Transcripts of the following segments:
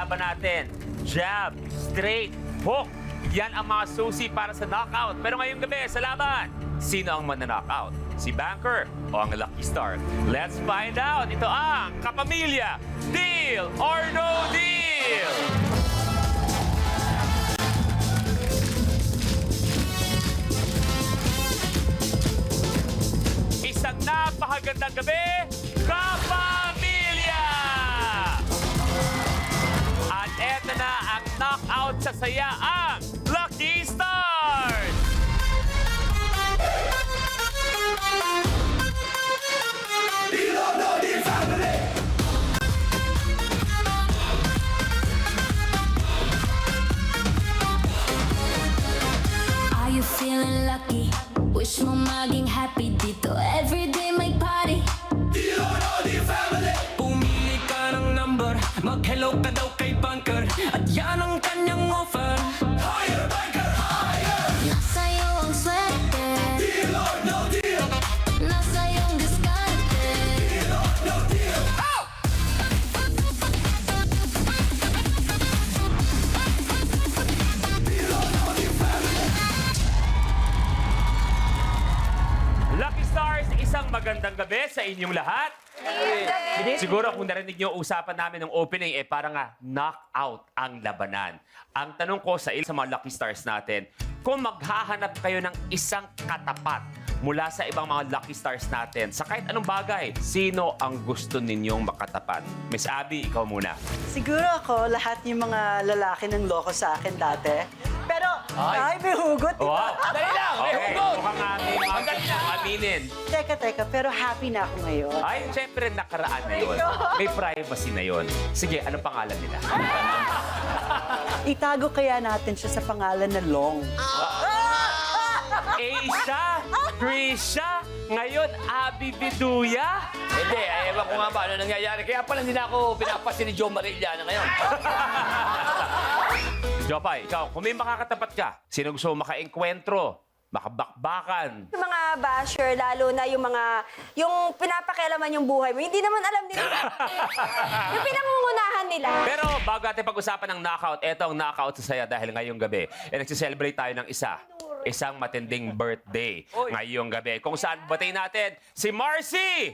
kalaban natin. Jab, straight, hook. Yan ang mga susi para sa knockout. Pero ngayong gabi sa laban, sino ang mananockout? Si Banker o ang Lucky Star? Let's find out. Ito ang Kapamilya, Deal or No Deal! Isang napakagandang gabi, Kapamilya! At eto na ang knockout sa saya ang Lucky Stars! Are you feeling lucky? Wish mo maging happy dito. Everyday may party. Pumili ka ng number, mag-hello ka daw kay Banker, at yan ang kanyang offer. Higher, Banker, higher! Nasa iyo ang swerte. Deal or no deal? Nasa iyong diskarte. Deal or no deal? Lucky Stars, isang magandang gabi sa inyong lahat. Siguro kung narinig niyo usapan namin ng opening, parang knockout ang labanan. Ang tanong ko sa mga Lucky Stars natin, kung maghahanap kayo ng isang katapat mula sa ibang mga Lucky Stars natin, sa kahit anong bagay, sino ang gusto ninyong makatapat? Miss Abby, ikaw muna. Siguro ako, lahat yung mga lalaki ng loko sa akin dati. Pero, ay, may hugot. Diba? Wow! Dali lang, may Okay, hugot! mukhang aminin. Teka, pero happy na ako ngayon. Ay, syempre nakaraan na yun. May privacy na yun. Sige, anong pangalan nila? Itago kaya natin siya sa pangalan na Long. Asia, Trisha, ngayon Abby Biduya. Hindi, ewan ko nga ba ano nangyayari. Kaya pala hindi na ako pinapasin ni Joe Marilla na ngayon. Jopay, ikaw, kung may makakatapat ka, sino gusto mo maka-enkwentro, makabakbakan? Yung mga basher, lalo na yung pinapakialaman yung buhay mo, hindi naman alam nila. Yung pinangungunahan nila. Pero bago natin pag-usapan ng knockout, eto ang knockout sa saya dahil ngayong gabi, nagsiselebrate tayo ng isang matinding birthday ngayong gabi. Kung saan batiin natin si Marcy!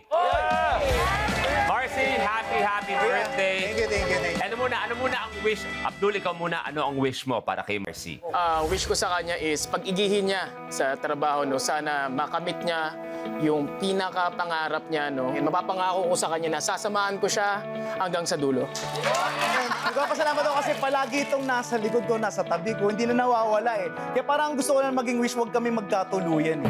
Marcy, happy birthday! Thank you. Ano muna ang wish? Abdul, ikaw muna, ano ang wish mo para kay Marcy? Wish ko sa kanya is pag-igihin niya sa trabaho, no, sana makamit niya yung pinaka-pangarap niya, no. Mapapangako ko sa kanya na sasamahan ko siya hanggang sa dulo. Nagpapasalamat ako kasi palagi itong nasa likod ko, nasa tabi ko. Hindi na nawawala eh. Kaya parang gusto ko na maging wish, huwag kami magkatuluyan.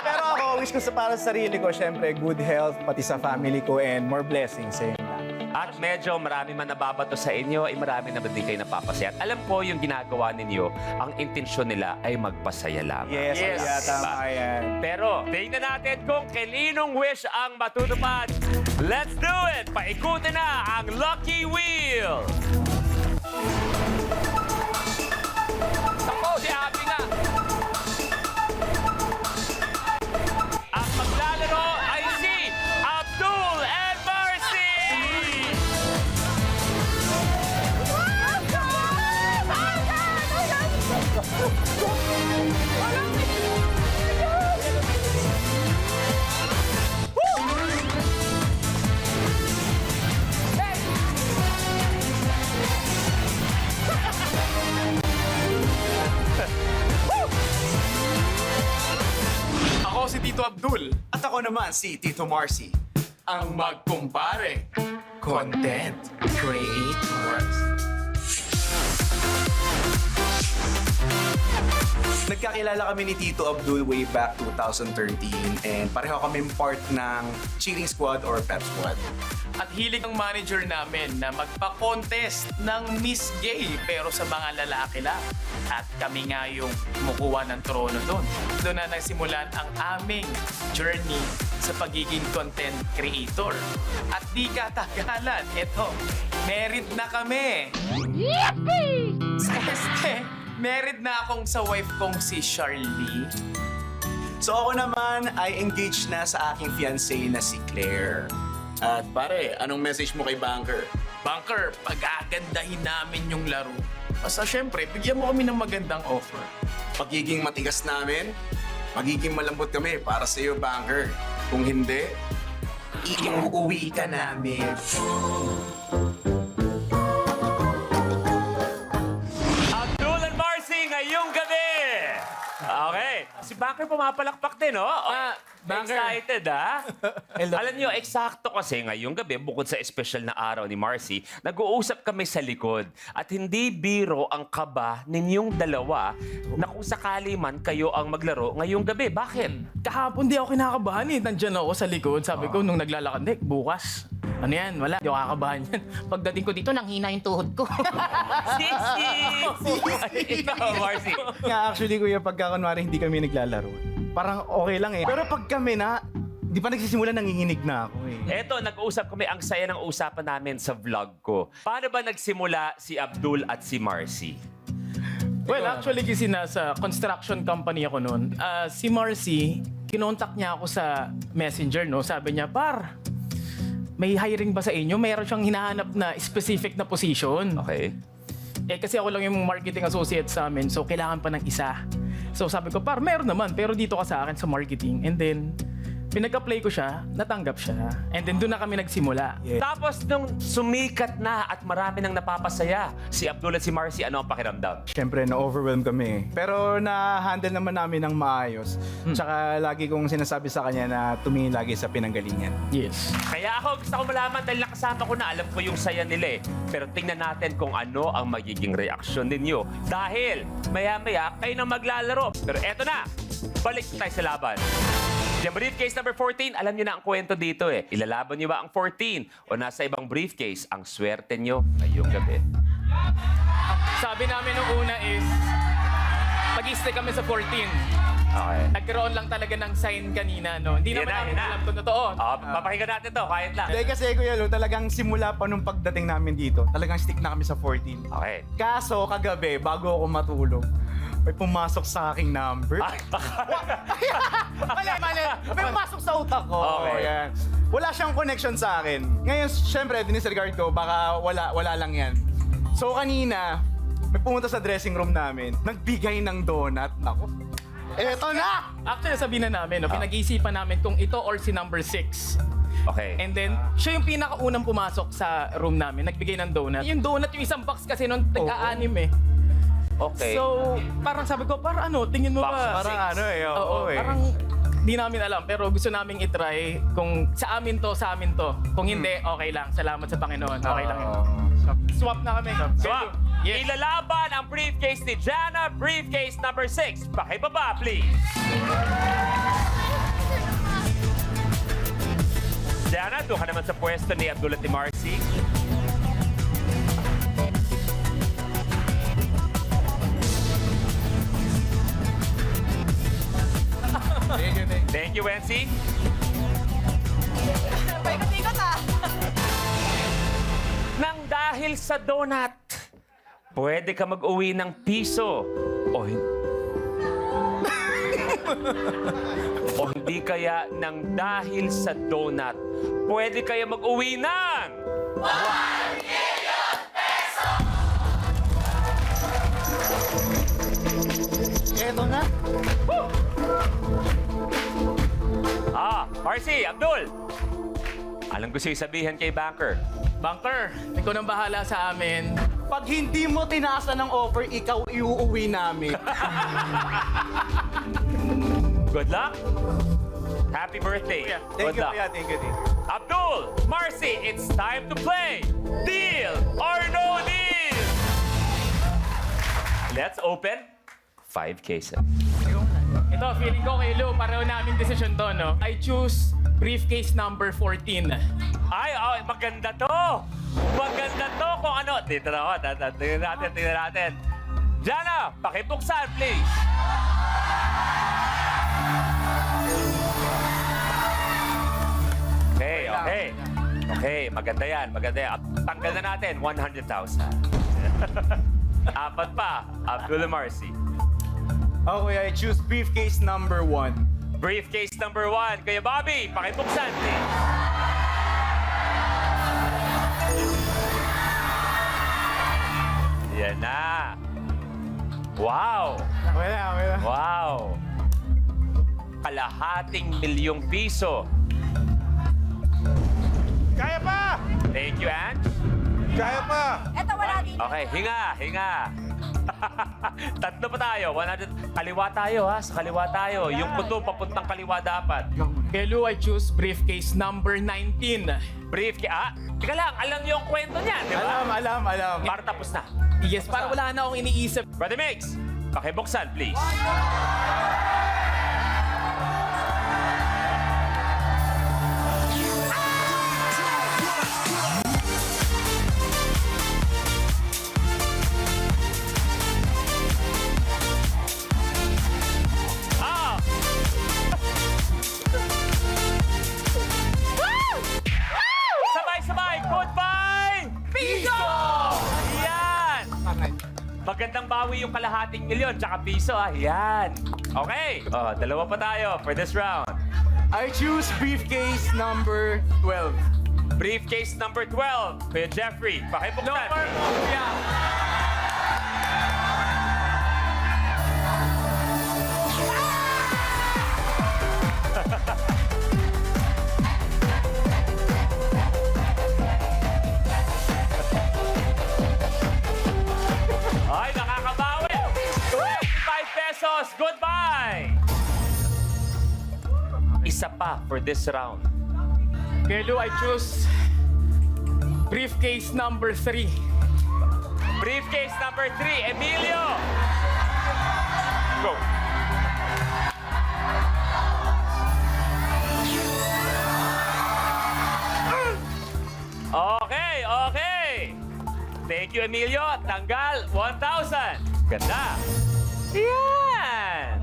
Pero ako, wish ko para sa sarili ko, syempre, good health, pati sa family ko, and more blessings sa inyo. At medyo marami man nababato sa inyo, ay marami na din kayo napapasaya. At alam ko yung ginagawa ninyo, ang intensyon nila ay magpasaya lamang. Yes. Tama yan. Pero, tingnan natin kung kaninong wish ang matutupad. Let's do it! Paikutin na ang Lucky Wheel! Ako, si Abby nga. Ang maglalaro ay si Abdul and Marcy! Ako si Tito Abdul. At ako naman, si Tito Marcy. Ang magkumpare. Content Creators. Nagkakilala kami ni Tito Abdul way back 2013 and pareho kami part ng cheering squad or pep squad. At hilig ang manager namin na magpa-contest ng Miss Gay pero sa mga lalaki lang. At kami nga yung kumukuha ng trono doon. Doon na nagsimulan ang aming journey sa pagiging content creator. At di katagalan, eto, married na kami. Yippee! Married na akong sa wife kong si Charlie. So ako naman ay engaged na sa aking fiancé na si Claire. At pare, anong message mo kay Banker? Bunker, pag-agandahin namin yung laro. Basta syempre, bigyan mo kami ng magandang offer. Pagiging matigas namin, magiging malambot kami para sa iyo, Banker. Kung hindi, iuwi ka namin. Abdul and Marcy ngayong gabi! Okay. Si Banker pumapalakpak din, no? Banker. Excited, ha? Alam niyo, eksakto kasi ngayong gabi, bukod sa espesyal na araw ni Marcy, nag-uusap kami sa likod. At hindi biro ang kaba ninyong dalawa na kung sakali man kayo ang maglaro ngayong gabi. Bakit? Kahapon di ako kinakabahan eh. Nandyan ako sa likod. Sabi ko nung naglalakad, "Dek, bukas. Ano yan? Wala. Di ako kakabahan yan. Pagdating ko dito, nanghina yung tuhod ko. Sisi! Ikaw, Marcy. Nga, actually, kuya, pagka kunwari hindi kami naglalaro, parang okay lang eh. Pero pag kami na, di pa nagsisimula, nanginginig na ako eh. Eto, nag-uusap kami. Ang saya ng usapan namin sa vlog ko. Paano ba nagsimula si Abdul at si Marcy? Well, actually, kasi nasa construction company ako noon. Si Marcy, kinontak niya ako sa messenger, no? Sabi niya, "Par, may hiring ba sa inyo? Mayroon siyang hinahanap na specific na position." Okay. Eh, kasi ako lang yung marketing associate sa amin, so kailangan pa ng isa. So sabi ko, "Par, meron naman, pero dito ka sa akin sa marketing." And then, pinag-apply ko siya, natanggap siya. And then, doon na kami nagsimula. Tapos nung sumikat na at marami nang napapasaya, si Abdul at si Marcy, ano ang pakiramdam? Siyempre, na-overwhelm kami. Pero na-handle naman namin ng maayos. Tsaka lagi kong sinasabi sa kanya na tumingin lagi sa pinanggalingan. Yes. Kaya ako gusto ko malaman dahil nakasama ko na, alam ko yung saya nila eh. Pero tingnan natin kung ano ang magiging reaksyon ninyo. Dahil maya-maya kayo na maglalaro. Pero eto na, balik tayo sa laban. Yung briefcase number 14, alam niyo na ang kwento dito eh. Ilalaban niyo ba ang 14 o nasa ibang briefcase? Ang swerte niyo ngayong gabi. Sabi namin nung una is, mag-stay kami sa 14. Okay. Nagkaroon lang talaga ng sign kanina, no? Hindi Yan naman na, namin yan na. alam kung totoo. Papakinggan natin to, kahit lang. Hindi kasi, Kuya Lu, talagang simula pa nung pagdating namin dito, talagang stick na kami sa 14. Okay. Kaso, kagabi, bago ako matulog, may pumasok sa aking number. Mali. May pumasok sa utak ko. Okay. Yan. Wala siyang connection sa akin. Ngayon, syempre, dinisregard ko, baka wala lang yan. So, kanina, may pumunta sa dressing room namin, nagbigay ng donut. Nako, eto na! Actually, sabihin na namin, no? Pinag-iisipan namin kung ito or si number 6. Okay. And then, siya yung pinakaunang pumasok sa room namin, nagbigay ng donut. Yung donut, yung isang box kasi nung tagka-anim eh. Okay. So, parang sabi ko, parang ano, tingin mo Box ba? Parang ano eh, oo eh. Parang di namin alam, pero gusto namin itry kung sa amin to. Kung hindi, okay lang. Salamat sa Panginoon. Okay lang yun. Swap na kami. Swap. Yes. Ilalaban ang briefcase ni Jana, briefcase number 6. Pakibaba, please. Jana, doon ka naman sa pwesto ni Abdul at ni Marcy. Thank you, Wency. Paikot-ikot ah. Nang dahil sa donut, pwede ka mag-uwi ng piso o o hindi kaya nang dahil sa donut, pwede kaya mag-uwi ng 1 million peso! Eto na. Marcy, Abdul, anong gusto yung sabihin kay Banker? Bunker, ikaw nang bahala sa amin. Pag hindi mo tinasa ng offer, ikaw iuuwi namin. Good luck. Happy birthday. Thank Good you, luck. Kuya. Thank you. Abdul, Marcy, it's time to play Deal or No Deal. Let's open 5 cases. Ito, feeling ko kay Lou, pareho namin decision to, no? I choose briefcase number 14. Ay, maganda to. Maganda to kung ano. Dito na ako. Tingnan natin. Jana, pakibuksan, please. Okay, maganda yan. Tanggal na natin, 100,000. Apat pa, Abdul and Marcy. Okay, I choose briefcase number 1. Briefcase number 1. Kuya Bobby, pakibuksan, please. Ayan na. Wow! Wala. Wow! Kalahating milyong piso. Kaya pa! Thank you, Ange. Kaya pa! Eto, wala din. Okay, hinga. Tatlo pa tayo. 100. Kaliwa tayo, ha? Sa kaliwa tayo. Yung puto, papuntang kaliwa dapat. Kay Lou, I choose briefcase number 19. Teka lang. Alam niyo yung kwento niyan, di ba? Alam. Para tapos na. Yes, para wala na akong iniisip. Brother Mix, pakibuksan, please. Ah! Sabay-sabay! Goodbye! Piso! Yan! Magandang bawi yung kalahating milyon, tsaka piso, ah. Yan. Okay. Oh, dalawa pa tayo for this round. I choose briefcase number 12. Briefcase number 12. Kuya Jeffrey, pakibuksan. Lower mo, kuya. Ay, nakakabawi. 25 pesos. Goodbye. Isa pa for this round. Kay Lou, I choose briefcase number 3. Briefcase number 3, Emilio. Go. Okay. Thank you, Emilio. Tanggal 1,000. Ganda. Yan.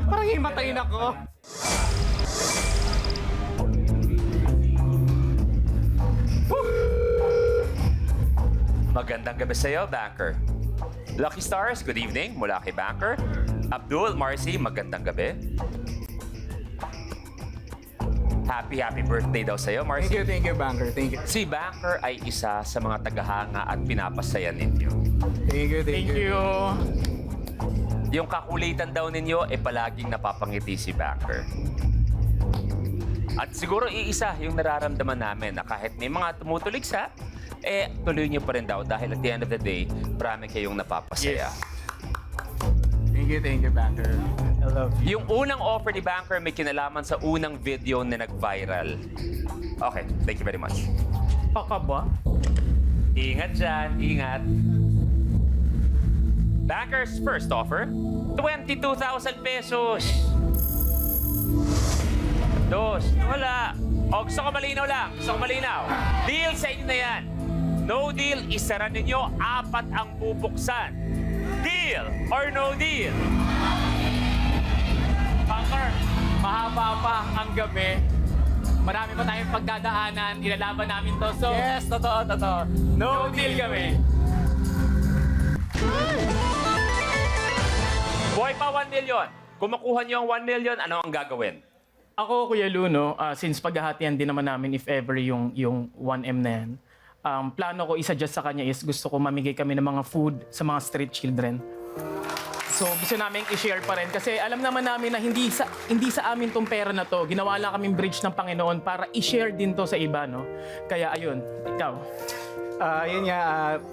Parang himatayin ako. Magandang gabi sa iyo, Banker. Lucky Stars, good evening mula kay Banker. Abdul, Marcy, magandang gabi. Happy birthday daw sa iyo, Marcy. Thank you, Banker. Thank you. Si Banker ay isa sa mga tagahanga at pinapasaya ninyo. Thank you. Yung kakulitan daw ninyo ay palaging napapangiti si Banker. At siguro iisa yung nararamdaman namin na kahit may mga tumutuligsa, tuloy niyo pa rin daw dahil at the end of the day, marami kayong napapasaya. Thank you, Banker. I love you. Yung unang offer ni Banker may kinalaman sa unang video na nag-viral. Okay, thank you very much. Baka ba? Ingat dyan, ingat. Banker's first offer, 22,000 pesos. Dos, wala. O, gusto ko malinaw lang. Deal sa inyo na yan. No deal, isara ninyo, 4 ang bubuksan. Deal or no deal? Banker, mahaba pa ang gabi. Marami pa tayong pagdadaanan. Ilalaban namin to. So, Yes, totoo. no deal kami. Buhay pa 1 million. Kung makuha niyo ang 1 million, ano ang gagawin? Ako, Kuya Luno, since paghahatian din naman namin if ever yung 1M na yan, plano ko isa-adjust sa kanya is gusto ko mamigay kami ng mga food sa mga street children. So gusto namin i-share pa rin kasi alam naman namin na hindi sa amin tong pera na to. Ginawa lang kaming bridge ng Panginoon para i-share din to sa iba, no? Kaya ayun, ikaw. Yun nga,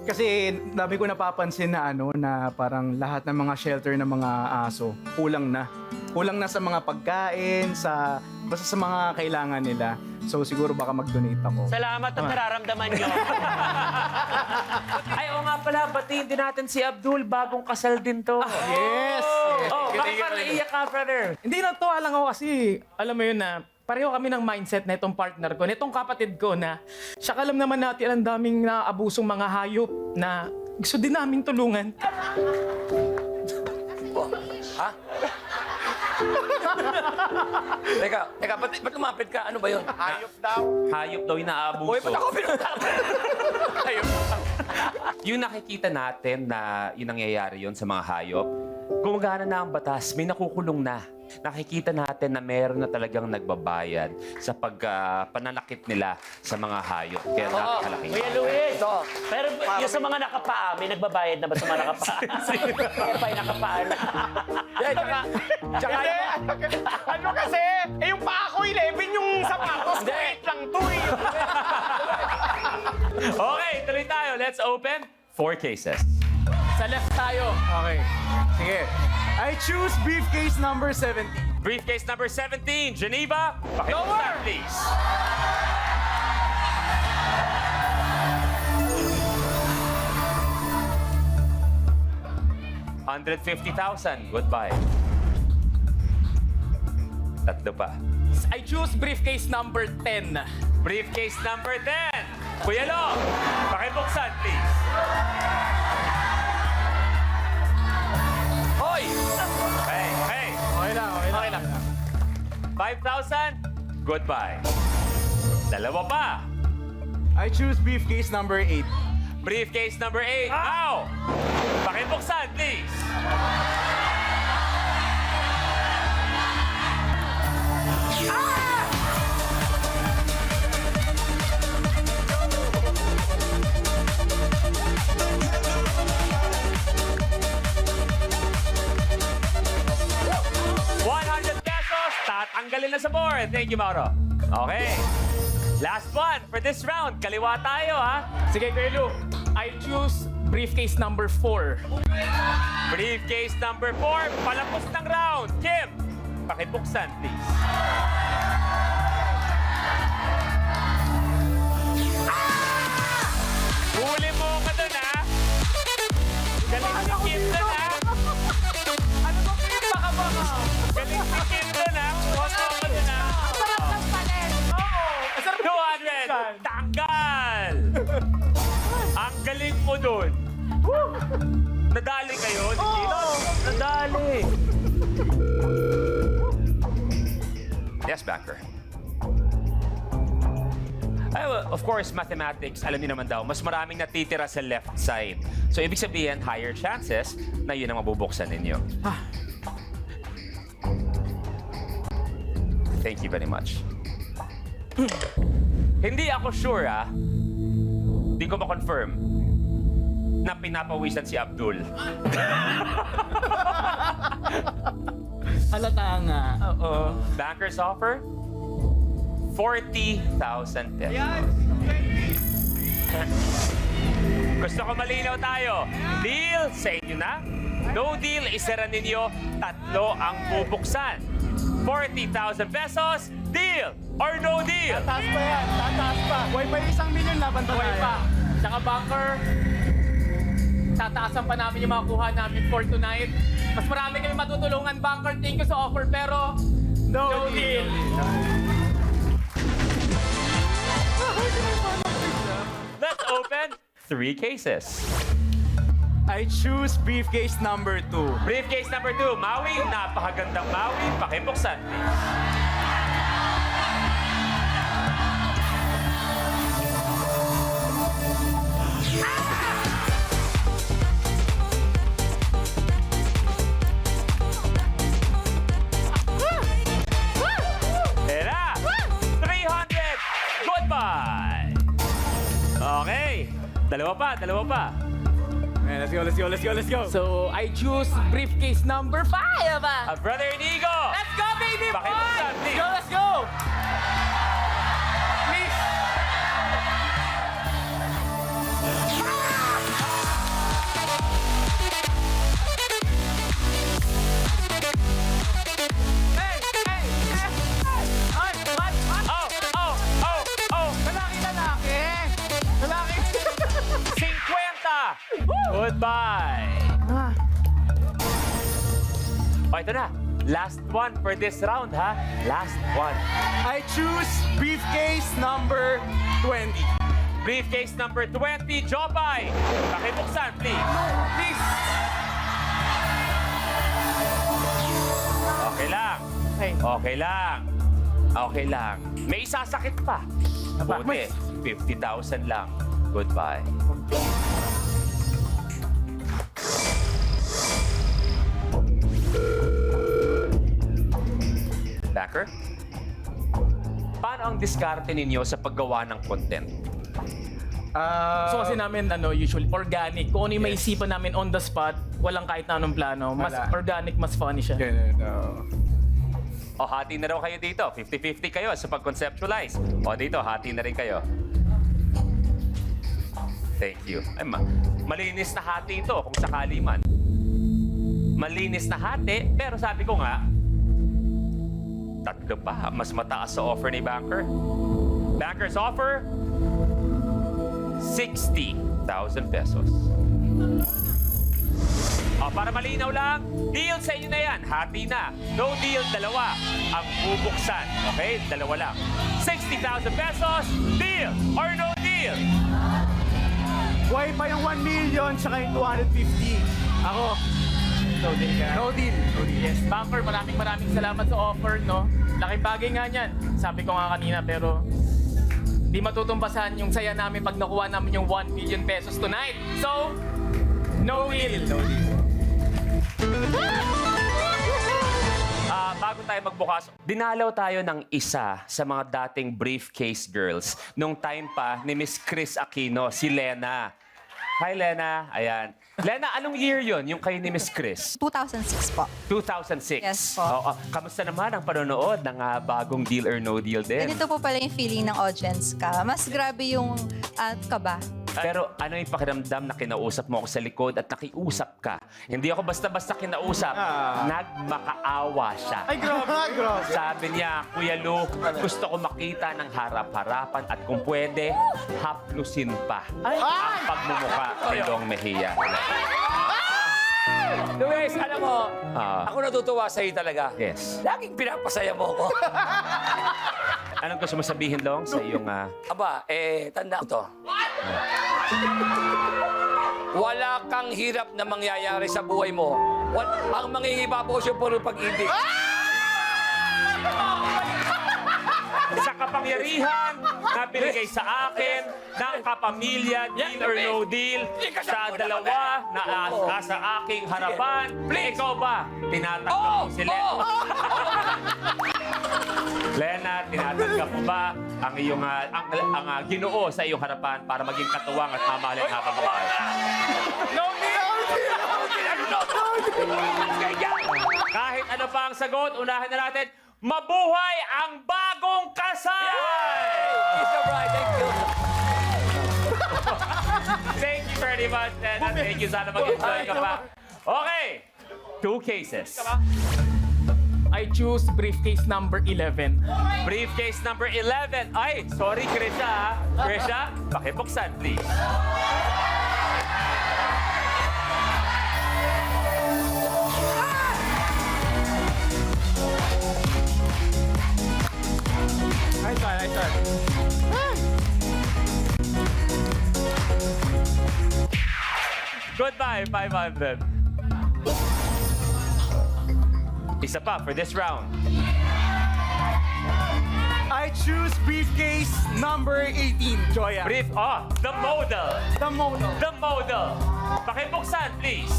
kasi dami ko napapansin na na parang lahat ng mga shelter ng mga aso, kulang na. Kulang na sa mga pagkain, basta sa mga kailangan nila. So siguro baka mag-donate ako. Salamat at nararamdaman nyo. Ay, oo nga pala, batiin din natin si Abdul. Bagong kasal din to. Yes! Oh, bakit parang naiiyak ka, brother? Hindi, natuwa lang ako kasi alam mo yun na pareho kami ng mindset na itong partner ko, na itong kapatid ko na siya alam naman natin ang daming naabusong mga hayop na gusto din namin tulungan. Teka, ba't lumapit ka? Ano ba yun? Hayop daw yung naabuso. Uy, ba't ako pinunta? Yung nakikita natin na yung nangyayari yon sa mga hayop, gumagana na ang batas, may nakukulong na. Nakikita natin na meron na talagang nagbabayad sa pananakit nila sa mga hayop. Kaya napakalaki. Kuya Luis! Pero yung sa mga nakapaa, may nagbabayad na ba sa mga nakapaa? Kaya pa yung nakapaa na. Tsaka ano kasi, yung paa ko 11, yung sapatos ko 8 lang to eh. Okay, tuloy tayo. Let's open 4 cases. Sa left tayo. Okay. Sige. I choose briefcase number 17. Briefcase number 17, Geneva. Pakibuksan, Lower! please. $150,000. Goodbye. Tatlo pa. I choose briefcase number 10. Briefcase number 10. Kuya Lo, pakibuksan, please. Hoy! Hey, hey. Okay lang, okay lang. Okay lang. 5,000. Goodbye. Dalawa pa. I choose briefcase number 8. Briefcase number 8. Now, pakibuksan, please. Tatanggalin na sa board. Thank you, Mauro. Okay. Last one for this round. Kaliwa tayo, ha? Sige, Kuya Lu. I choose briefcase number 4. Briefcase number 4. Palapos ng round. Kim, pakibuksan, please. Huli mo ka dun, ha? Galing si Kim dun, ha? Ano ba po yung baka-baka? Galing si Kim dun, ha? Kuha mo ka dun, ha? Sarap ng panen. 200! Tanggal! Ang galing mo dun. Nadali kayo? Nadali. Yes, banker. Ay, well, of course, mathematics, alam niyo naman daw, mas maraming natitira sa left side. So, ibig sabihin, higher chances na yun ang mabubuksan ninyo. Thank you very much. Hindi ako sure, Hindi ko ma-confirm na pinapawisan si Abdul. Halata nga. Oo. Banker's offer? 40,000 pesos. Gusto ko malinaw tayo. Deal sa inyo na? No deal, isara ninyo, tatlo ang bubuksan. 40,000 pesos, deal or no deal? Tataas pa yan. Tataas pa. Way pa 1 million laban pa Buhay tayo. pa. Tsaka bunker, tataasan pa namin yung mga kuha namin for tonight. Mas marami kami matutulungan, bunker. Thank you sa offer, pero no deal. Let's open 3 cases. I choose briefcase number 2. Briefcase number 2, Maui. Napakagandang Maui. Pakibuksan, please. Era! 300! Goodbye! Okay. Dalawa pa. Okay, let's go, let's go, let's go, let's go. So, I choose briefcase number 5. Brother Inigo! Let's go, baby boy! Pakibuksan, please. Let's go! Please! Hey! Ay, what? Oh! Lalaki! 50! Goodbye! O, ito na. Last one for this round, ha? Last one. I choose briefcase number 20. Briefcase number 20, Jopay. Pakibuksan, please. Please! Okay lang. Okay. Okay lang. May isasakit pa. Buti. 50,000 lang. Goodbye. Banker? Paano ang diskarte ninyo sa paggawa ng content? So kasi namin, usually organic. Kung ano yung maisipan namin on the spot, walang kahit na anong plano. Mas Wala. organic, mas funny siya. O, hati na raw kayo dito. 50-50 kayo sa pag-conceptualize. O, dito, hati na rin kayo. Thank you. Ay, malinis na hati ito kung sakali man. Malinis na hati, pero sabi ko nga, tatlo pa. Mas mataas sa offer ni Banker. Banker's offer, 60,000 pesos. O, para malinaw lang, deal sa inyo na yan. Hati na. No deal, dalawa ang bubuksan. Okay? Dalawa lang. 60,000 pesos, deal or no deal? Buhay pa yung 1 million tsaka yung 250. Ako, No deal ka. no deal. Yes, Banker, maraming salamat sa offer, no? Laking bagay nga niyan. Sabi ko nga kanina, pero di matutumpasan yung saya namin pag nakuha namin yung 1 million pesos tonight. So, no deal. No deal. Bago tayo magbukas, dinalaw tayo ng isa sa mga dating briefcase girls nung time pa ni Miss Chris Aquino, si Lena. Hi, Lena. Ayan. Lena, anong year yon yung kayo ni Miss Chris? 2006 po. 2006. Yes po. Oo. Kamusta naman ang panonood ng bagong Deal or No Deal din? Ganito po pala yung feeling ng audience ka. Mas grabe yung kaba. Pero ano yung pakiramdam na kinausap mo ako sa likod at nakiusap ka? Hindi ako basta-basta kinausap. Nagmakaawa siya. Ay, grabe. Grabe. Sabi niya, Kuya Lu, gusto ko makita ng harap-harapan at kung pwede, haplusin pa ang pagmumukha ni Dong Mejia. Luis, alam mo, Ah. ako natutuwa sa'yo talaga. Yes. Laging pinapasaya mo ako. Anong gusto mo sabihin, Dong, sa iyong... Aba, tanda ko to. Wala kang hirap na mangyayari sa buhay mo. Ang mangingibabaw siya puro pag-ibig. sa kapangyarihan na binigay sa akin ng kapamilya, deal or no deal, sa dalawa na sa aking harapan. Ikaw ba? Tinatanggap mo si Lena? Lena, tinatanggap mo ba ang iyong ang Ginoo sa iyong harapan para maging katuwang at mamahalin habang buhay? No deal! Kahit ano pa ang sagot, unahin na natin, mabuhay ang bagong kasal! It's alright, thank you. Thank you very much, Lena. Thank you. Sana mag-enjoy ka pa. Okay, 2 cases. I choose briefcase number 11. Briefcase number 11. Ay, sorry, Krisha. Krisha, pakibuksan, please. Nice one, nice one. Goodbye, 500. Isa pa for this round. I choose briefcase number 18, Joya. The model. The model. The model. Pakibuksan, please.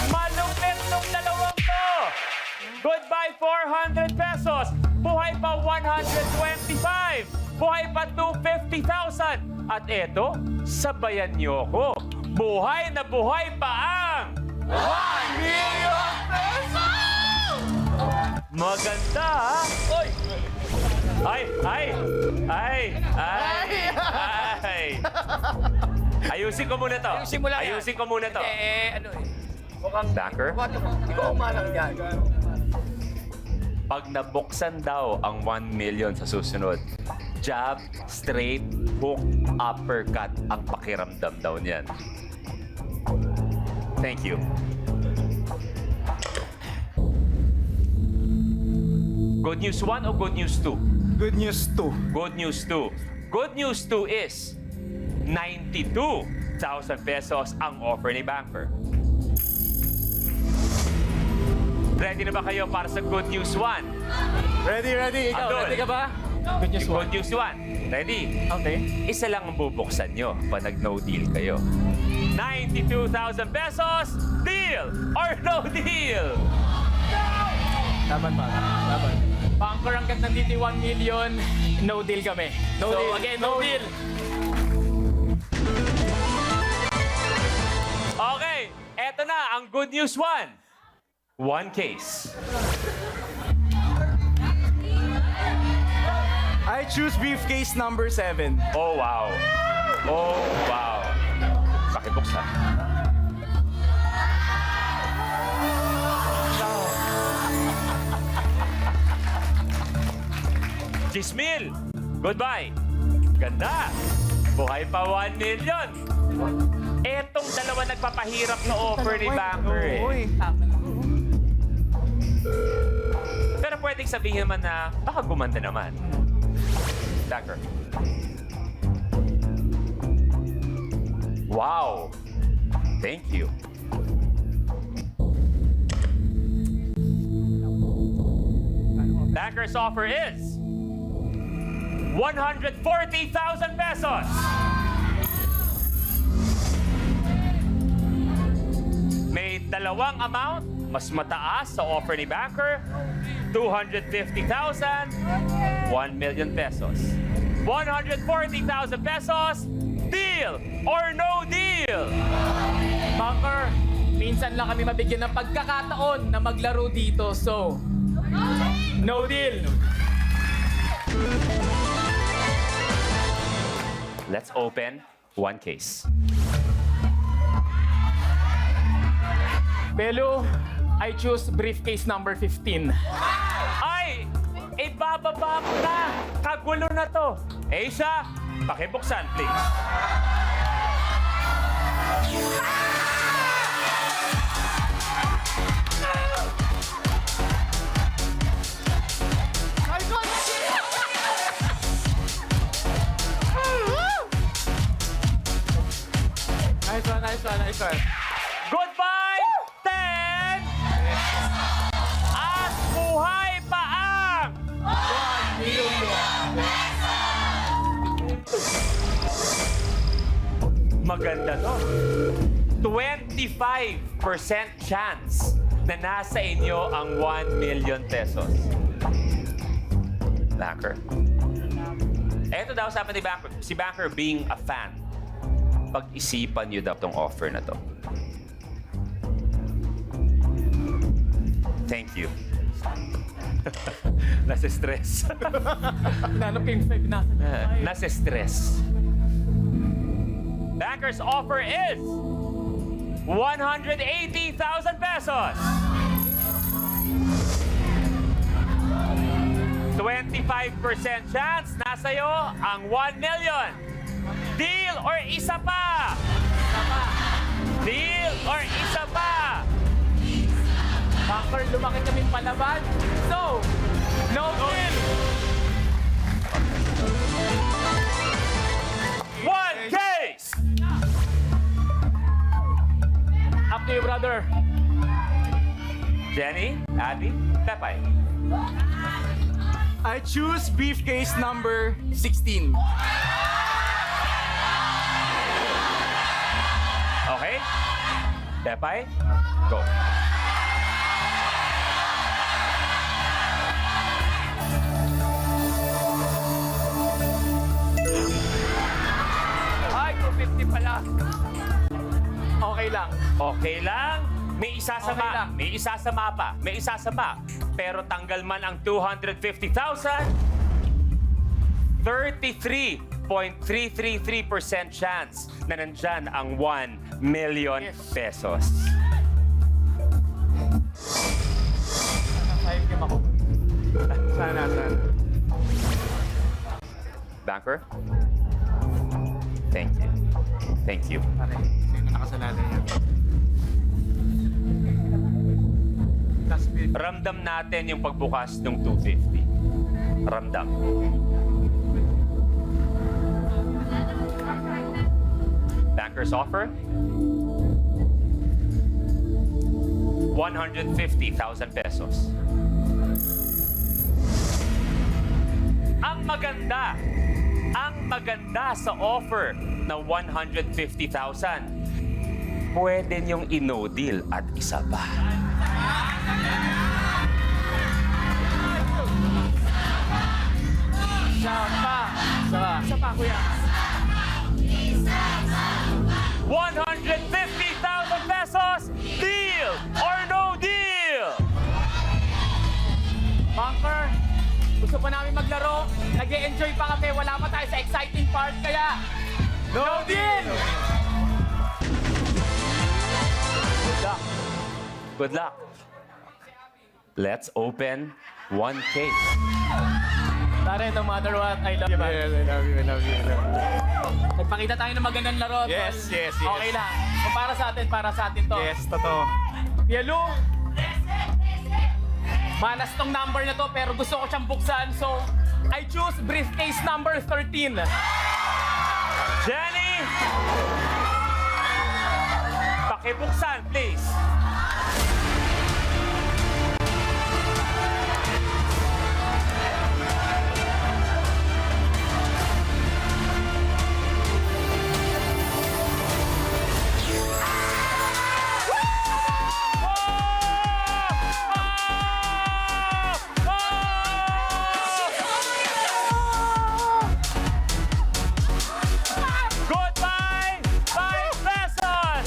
Malupit nung dalawang to. Goodbye, 400 pesos. Buhay pa 125. Buhay pa 250,000. At eto, sabayan niyo ko. Buhay na buhay pa ang 1 million pesos! Maganda, ha? Oy! Ay! Ayusin ko muna to. Ayusin mo lang yan. Ayusin ko muna to. Mukhang Banker? Hindi ko umalang yan. Pag nabuksan daw ang 1 million sa susunod, jab, straight, hook, uppercut ang pakiramdam daw niyan. Thank you. Good news 1 o good news 2? Good news too. Good news 2. Good news 2 is 92,000 pesos ang offer ni Banker. Ready na ba kayo para sa Good News 1? Ready, ready. Ikaw, Abdul. ready ka ba? Good news Good one. News 1. Ready? Okay. Isa lang ang bubuksan nyo pag nag-no deal kayo. 92,000 pesos, deal or no deal? Laban pa. Laban. Banker hanggat nandito 1 million, no deal kami. No so, deal. again, no deal. Okay, eto na ang Good News 1. One case. I choose briefcase number 7. Oh, wow. Oh, wow. Pakibuksan. Gismil, goodbye. Ganda. Buhay pa 1 million. Etong dalawa nagpapahirap na offer ni Banker eh. Uy. Pero pwedeng sabihin naman na baka gumanda naman. Banker. Wow. Thank you. Banker's offer is 140,000 pesos. May dalawang amount, mas mataas sa offer ni Banker, 250,000, 1 million pesos. 140,000 pesos, deal or no deal? Banker, minsan lang kami mabigyan ng pagkakataon na maglaro dito. So, no deal. Let's open one case. Belo, I choose briefcase number 15. Ay! Ibababa mo na! Kagulo na to! Asia, pakibuksan, please. Nice one, nice one, nice one. Goodbye, 10! At buhay pa ang... Maganda to. 25% chance na nasa inyo ang 1 million pesos. Banker. Eto daw sabi ni Banker, si Banker being a fan, pag-isipan niyo daw tong offer na to. Thank you. Nasa stress. Hinanap ko yung 5 na. Nasa stress. Banker's offer is 180,000 pesos. 25% chance nasa iyo ang 1 million. Deal or isa pa? Deal or isa pa? Banker, lumaki kaming palaban. So, no deal. One case! Up to you, brother. Jenny, Abby, Pepay. I choose briefcase number 16. Okay? Pepay, go. Ay, 250 pala. Okay lang. Okay lang. May isasama. Okay lang. May isasama pa. May isasama. Pero tanggal man ang 250,000, 33.333% chance na nandyan ang 1 million pesos. Sana 5 game ako. Sana. Banker? Thank you. Thank you. Pare, sino nakasalala yan? Last bid. Ramdam natin yung pagbukas ng 250. Ramdam. Banker's offer? 150,000 pesos. Ang maganda sa offer na 150,000, pwede niyong i-no deal at isa pa. Isa pa, kuya. 150,000 pesos! Deal or no deal? Bunker, gusto pa namin maglaro. Nag-e-enjoy pa kami. Wala pa tayo sa exciting part. Kaya, no deal! Good luck. Good luck. Let's open one case. Tare, no matter what, I love you, man. Yes, I love you, I love you, I love you. Nagpakita tayo ng magandang laro, tol. Yes, yes, yes. Okay lang. So, para sa atin to. Yes, totoo. Yelo, manas tong number na to, pero gusto ko siyang buksan. So, I choose briefcase number 13. Jenny! Pakibuksan, please. Goodbye! 5 pesos!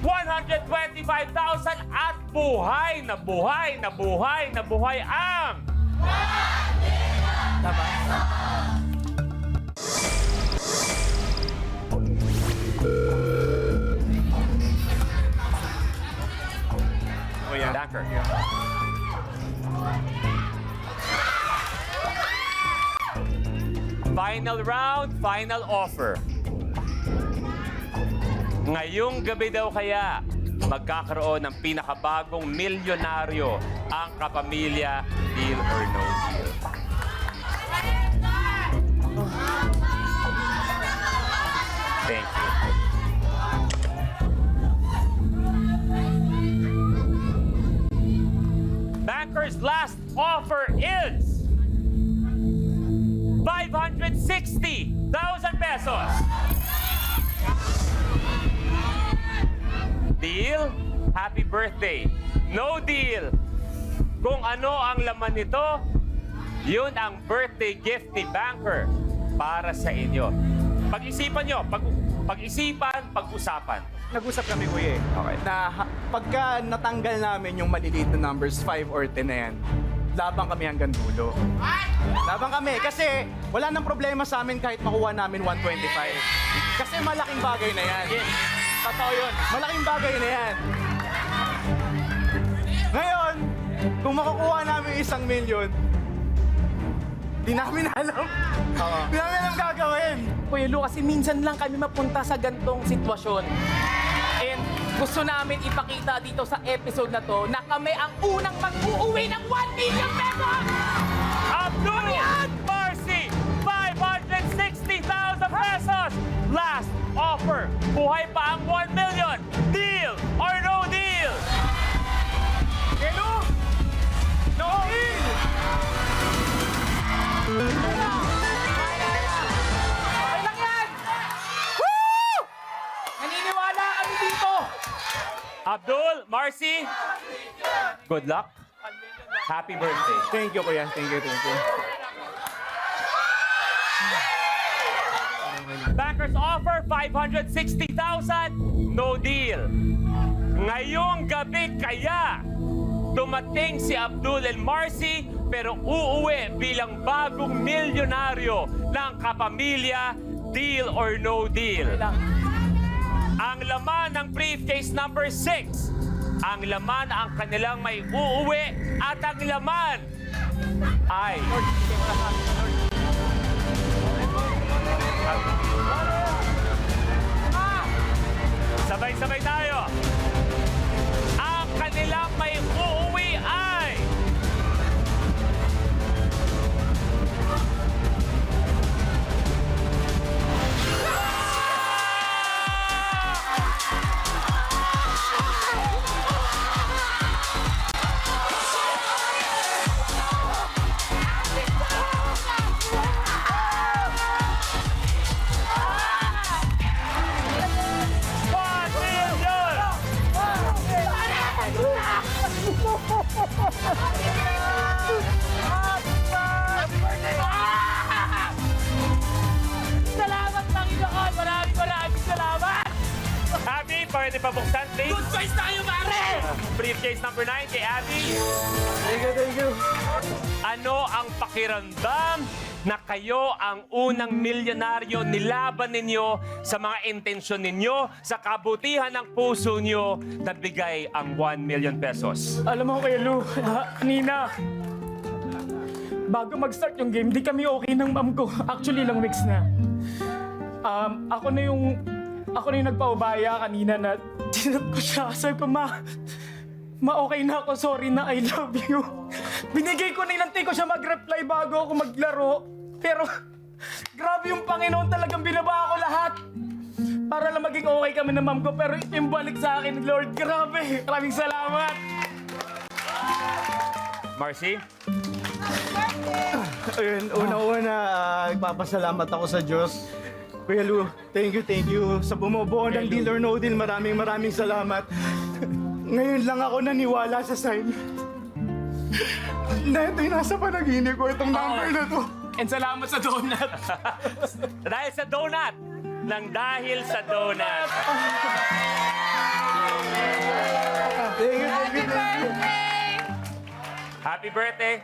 125,000 at buhay na buhay na buhay na buhay ang... Oh, yeah. Banker. Final round, final offer. Ngayong gabi daw kaya, magkakaroon ng pinakabagong milyonaryo ang kapamilya, deal or no deal. Thank you. Banker's last offer is 560,000 pesos. Deal? Happy birthday. No deal. Kung ano ang laman nito, yun ang birthday gift ni Banker para sa inyo. Pag-isipan nyo. Pag-isipan, pag-usapan. Nag-usap kami, kuya, okay, na pagka natanggal namin yung maliliit na numbers, 5 or 10 na yan, labang kami hanggang dulo. Labang kami, kasi wala nang problema sa amin kahit makuha namin 125. Kasi malaking bagay na yan. Yes. Totoo yun. Malaking bagay na yan. Ngayon, kung makukuha namin 1 milyon, di namin alam. Di namin alam gagawin. Kuya Lu, kasi minsan lang kami mapunta sa gantong sitwasyon. And gusto namin ipakita dito sa episode na to na kami ang unang mag-uuwi ng 1 million pesos! Abdul Marcy, 560,000 pesos. Last offer. Buhay pa ang 1 million. Deal or no deal? Hello? No deal! Okay lang yan! Woo! Naniniwala kami dito! Abdul, Marcy, good luck. Happy birthday. Thank you, kuya. Thank you, thank you. Bankers offer 560,000, no deal. Ngayong gabi kaya, dumating si Abdul and Marcy pero uuwi bilang bagong milyonaryo ng kapamilya, deal or no deal. Ang laman ng briefcase number 6, ang laman ang kanilang may uuwi at ang laman ay... Sabay-sabay tayo. Ang kanilang may uuwi ay... pwede pa buksan, please? Good vibes tayo, pare! Briefcase number 9 kay Abby. Thank you. Ano ang pakiramdam na kayo ang unang milyonaryo nilaban ninyo sa mga intensyon ninyo, sa kabutihan ng puso nyo na bigay ang 1 million pesos? Alam mo, Kuya Lu, kanina, bago mag-start yung game, di kami okay ng ma'am ko. Actually, ilang weeks na. Ako na yung nagpaubaya kanina na tinat ko siya. Sabi ko, okay na ako. Sorry na, I love you. Binigay ko na inantay ko siya mag-reply bago ako maglaro. Pero, grabe yung Panginoon, talagang binaba ako lahat. Para lang maging okay kami ng ma'am ko. Pero ito yung balik sa akin, Lord. Grabe. Maraming salamat. Marcy? Ayun, una-una, ipapasalamat ako sa Diyos. Kuya Lu, thank you sa bumubuo ng Deal or No Deal. Maraming salamat. Ngayon lang ako naniwala sa sign. Na ito'y nasa panaginip ko, itong number na to. And salamat sa donut. Dahil sa donut! Nang dahil sa donut! Thank you. Happy birthday!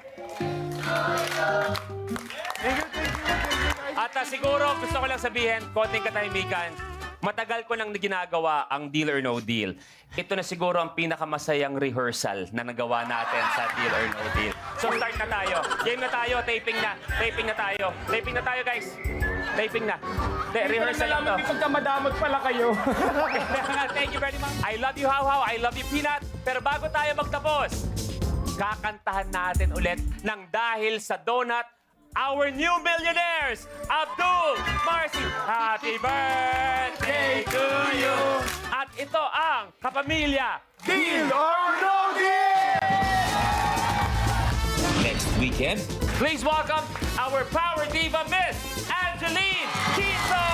At siguro gusto ko lang sabihin, konting katahimikan, matagal ko nang ginagawa ang Deal or No Deal. Ito na siguro ang pinakamasayang rehearsal na nagawa natin sa Deal or No Deal. So start na tayo. Game na tayo, taping na. Taping na tayo. Taping na tayo, guys. Taping na. Rehearsal lang to. Salamat, pagkamadamot pala kayo. Thank you very much. I love you, How. I love you, Peanut. Pero bago tayo magtapos, kakantahan natin ulit ng Dahil sa Donut, our new millionaires, Abdul, Marcy, happy birthday to you. At ito ang Kapamilya Deal or No Deal! Next weekend, please welcome our power diva, Miss Angeline Quito.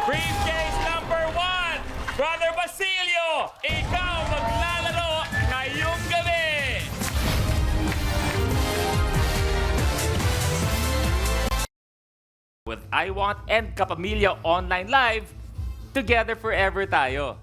Briefcase number 1, Brother Basilio, ikaw maglalaro ngayong gabi. With I Want and Kapamilya Online Live, together forever tayo.